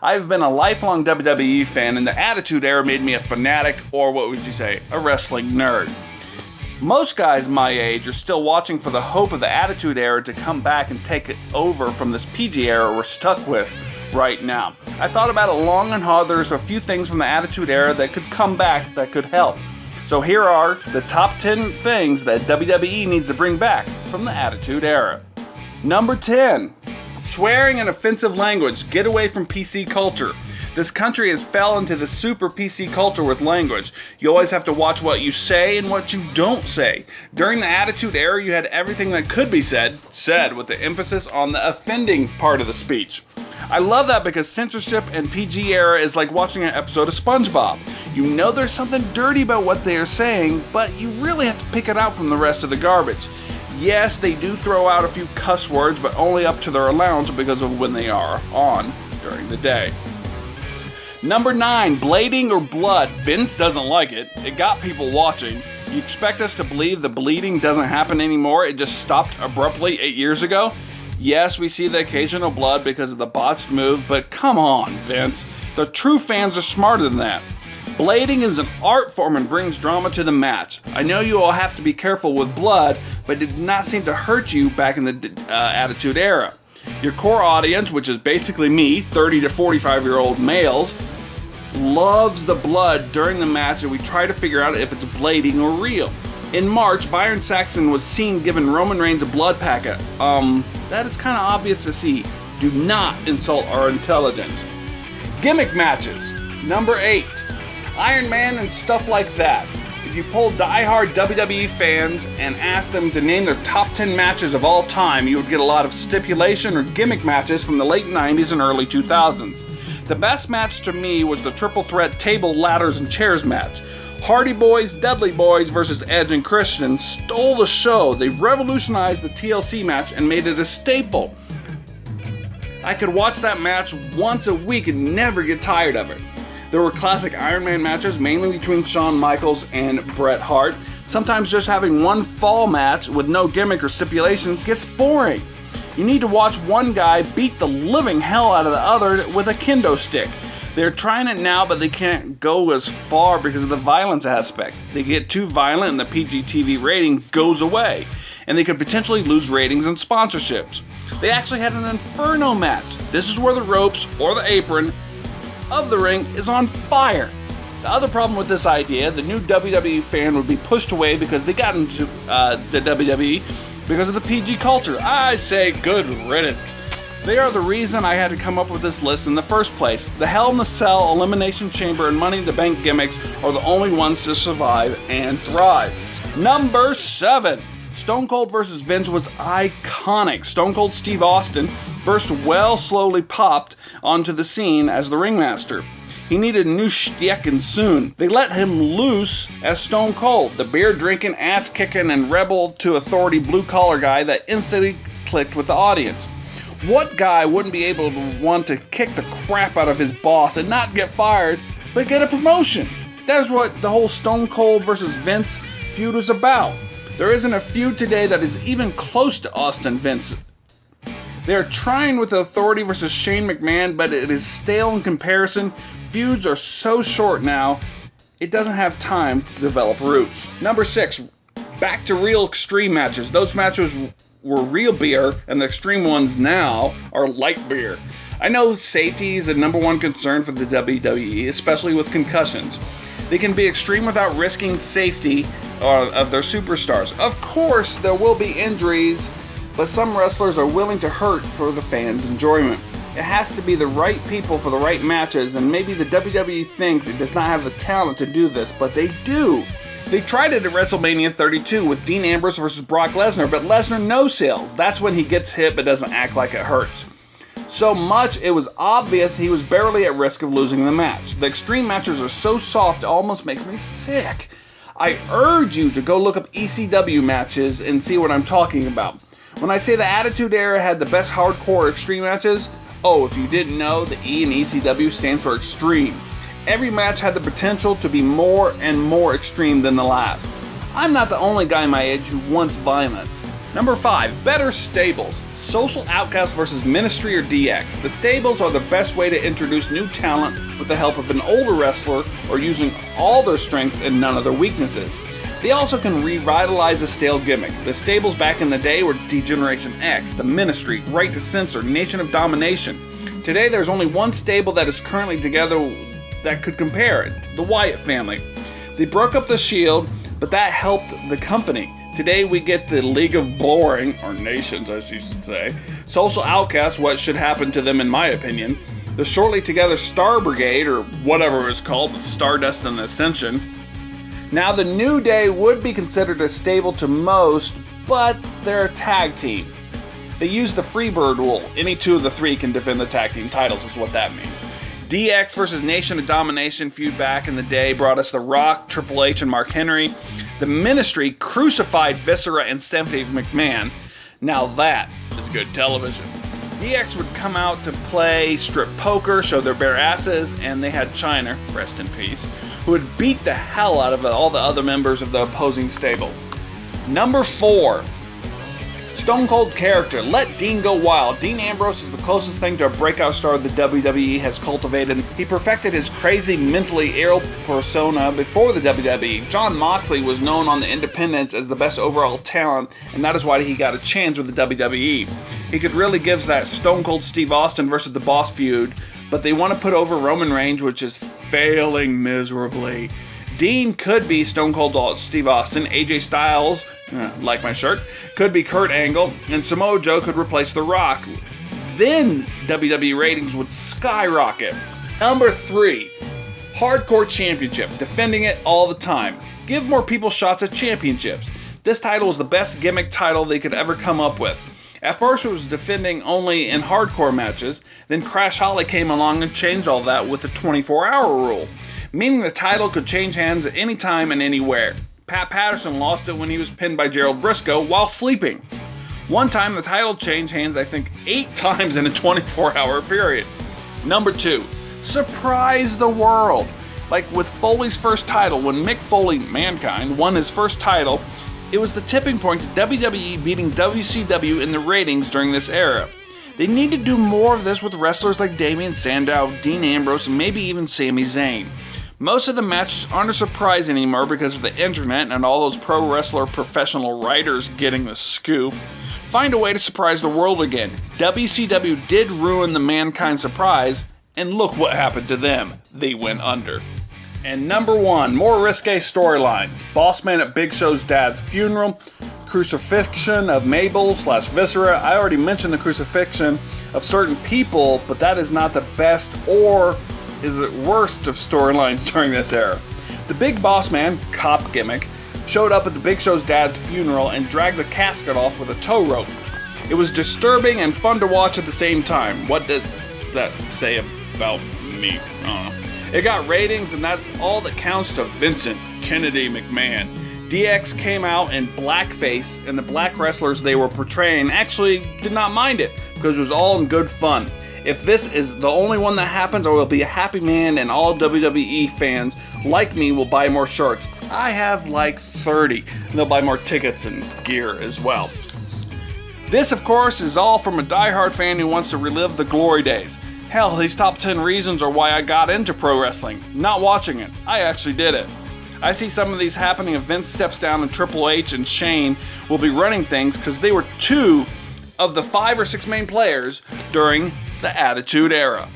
I've been a lifelong WWE fan, and the Attitude Era made me a fanatic, or what would you say, a wrestling nerd. Most guys my age are still watching for the hope of the Attitude Era to come back and take it over from this PG era we're stuck with right now. I thought about it long and hard. There's a few things from the Attitude Era that could come back that could help. So here are the top 10 things that WWE needs to bring back from the Attitude Era. Number 10. Swearing and offensive language. Get away from PC culture. This country has fell into the super PC culture with language. You always have to watch what you say and what you don't say. During the Attitude Era, you had everything that could be said with the emphasis on the offending part of the speech. I love that because censorship and PG era is like watching an episode of SpongeBob. You know there's something dirty about what they are saying, but you really have to pick it out from the rest of the garbage. Yes, they do throw out a few cuss words, but only up to their allowance because of when they are on during the day. Number 9, blading or blood. Vince doesn't like it. It got people watching. You expect us to believe the bleeding doesn't happen anymore? It just stopped abruptly 8 years ago? Yes, we see the occasional blood because of the botched move, but come on, Vince. The true fans are smarter than that. Blading is an art form and brings drama to the match. I know you all have to be careful with blood, but it did not seem to hurt you back in the Attitude Era. Your core audience, which is basically me, 30 to 45-year-old males, loves the blood during the match, and we try to figure out if it's blading or real. In March, Byron Saxton was seen giving Roman Reigns a blood packet. That is kind of obvious to see. Do not insult our intelligence. Gimmick matches. Number 8. Iron Man and stuff like that. If you polled die-hard WWE fans and asked them to name their top 10 matches of all time, you would get a lot of stipulation or gimmick matches from the late 90s and early 2000s. The best match to me was the triple threat table, ladders, and chairs match. Hardy Boys, Dudley Boys versus Edge and Christian stole the show. They revolutionized the TLC match and made it a staple. I could watch that match once a week and never get tired of it. There were classic Iron Man matches, mainly between Shawn Michaels and Bret Hart. Sometimes just having one fall match with no gimmick or stipulation gets boring. You need to watch one guy beat the living hell out of the other with a kendo stick. They're trying it now, but they can't go as far because of the violence aspect. They get too violent and the PG-TV rating goes away, and they could potentially lose ratings and sponsorships. They actually had an Inferno match. This is where the ropes or the apron of the ring is on fire. The other problem with this idea, the new WWE fan would be pushed away because they got into the WWE because of the PG culture. I say good riddance. They are the reason I had to come up with this list in the first place. The Hell in the Cell, Elimination Chamber, and Money in the Bank gimmicks are the only ones to survive and thrive. Number 7. Stone Cold vs. Vince was iconic. Stone Cold Steve Austin first slowly popped onto the scene as the ringmaster. He needed a new shtick and soon. They let him loose as Stone Cold, the beer-drinking, ass-kicking, and rebel to authority blue-collar guy that instantly clicked with the audience. What guy wouldn't be able to want to kick the crap out of his boss and not get fired, but get a promotion? That is what the whole Stone Cold versus Vince feud was about. There isn't a feud today that is even close to Austin Vince. They are trying with the Authority versus Shane McMahon, but it is stale in comparison. Feuds are so short now, it doesn't have time to develop roots. Number 6, back to real extreme matches. Those matches were real beer, and the extreme ones now are light beer. I know safety is the number one concern for the WWE, especially with concussions. They can be extreme without risking safety of their superstars. Of course, there will be injuries, but some wrestlers are willing to hurt for the fans' enjoyment. It has to be the right people for the right matches, and maybe the WWE thinks it does not have the talent to do this, but they do. They tried it at WrestleMania 32 with Dean Ambrose versus Brock Lesnar, but Lesnar no-sells. That's when he gets hit but doesn't act like it hurts. So much it was obvious he was barely at risk of losing the match. The extreme matches are so soft it almost makes me sick. I urge you to go look up ECW matches and see what I'm talking about. When I say the Attitude Era had the best hardcore extreme matches, if you didn't know, the E in ECW stands for extreme. Every match had the potential to be more and more extreme than the last. I'm not the only guy my age who wants violence. Number 5, better stables. Social Outcast versus Ministry or DX. The stables are the best way to introduce new talent with the help of an older wrestler or using all their strengths and none of their weaknesses. They also can revitalize a stale gimmick. The stables back in the day were D-Generation X, the Ministry, Right to Censor, Nation of Domination. Today there's only one stable that is currently together that could compare it, the Wyatt family. They broke up the Shield, but that helped the company. Today we get the League of Boring, or Nations as you should say, Social Outcasts, what should happen to them in my opinion, the shortly together Star Brigade, or whatever it's called, with Stardust and Ascension. Now the New Day would be considered a stable to most, but they're a tag team. They use the Freebird rule. Any two of the three can defend the tag team titles is what that means. DX versus Nation of Domination feud back in the day brought us The Rock, Triple H, and Mark Henry. The Ministry crucified Viscera and Stephanie McMahon. Now that is good television. DX would come out to play strip poker, show their bare asses, and they had Chyna, rest in peace, who would beat the hell out of all the other members of the opposing stable. Number 4. Stone Cold character, let Dean go wild. Dean Ambrose is the closest thing to a breakout star the WWE has cultivated. He perfected his crazy, mentally ill persona before the WWE. Jon Moxley was known on the independents as the best overall talent, and that is why he got a chance with the WWE. He could really give that Stone Cold Steve Austin versus the Boss feud, but they want to put over Roman Reigns, which is failing miserably. Dean could be Stone Cold Steve Austin, AJ Styles, like my shirt, could be Kurt Angle, and Samoa Joe could replace The Rock. Then WWE ratings would skyrocket. Number 3, Hardcore Championship, defending it all the time. Give more people shots at championships. This title was the best gimmick title they could ever come up with. At first it was defending only in hardcore matches, then Crash Holly came along and changed all that with the 24-hour rule, meaning the title could change hands at any time and anywhere. Pat Patterson lost it when he was pinned by Gerald Briscoe while sleeping. One time the title changed hands I think 8 times in a 24-hour period. Number 2, surprise the world. Like with Foley's first title, when Mick Foley, Mankind, won his first title, it was the tipping point to WWE beating WCW in the ratings during this era. They need to do more of this with wrestlers like Damien Sandow, Dean Ambrose, and maybe even Sami Zayn. Most of the matches aren't a surprise anymore because of the internet and all those pro wrestler professional writers getting the scoop. Find a way to surprise the world again. WCW did ruin the Mankind surprise, and look what happened to them. They went under. And number 1, more risque storylines. Bossman at Big Show's dad's funeral, crucifixion of Mabel / Viscera. I already mentioned the crucifixion of certain people, but that is not the best or is it worst of storylines during this era. The Big Boss Man, cop gimmick, showed up at the Big Show's dad's funeral and dragged the casket off with a tow rope. It was disturbing and fun to watch at the same time. What does that say about me? I don't know. It got ratings, and that's all that counts to Vincent Kennedy McMahon. DX came out in blackface, and the black wrestlers they were portraying actually did not mind it because it was all in good fun. If this is the only one that happens, I will be a happy man, and all WWE fans like me will buy more shirts. I have like 30, and they'll buy more tickets and gear as well. This, of course, is all from a diehard fan who wants to relive the glory days. Hell, these top 10 reasons are why I got into pro wrestling. Not watching it. I actually did it. I see some of these happening if Vince steps down and Triple H and Shane will be running things because they were 2 of the 5 or 6 main players during the Attitude Era.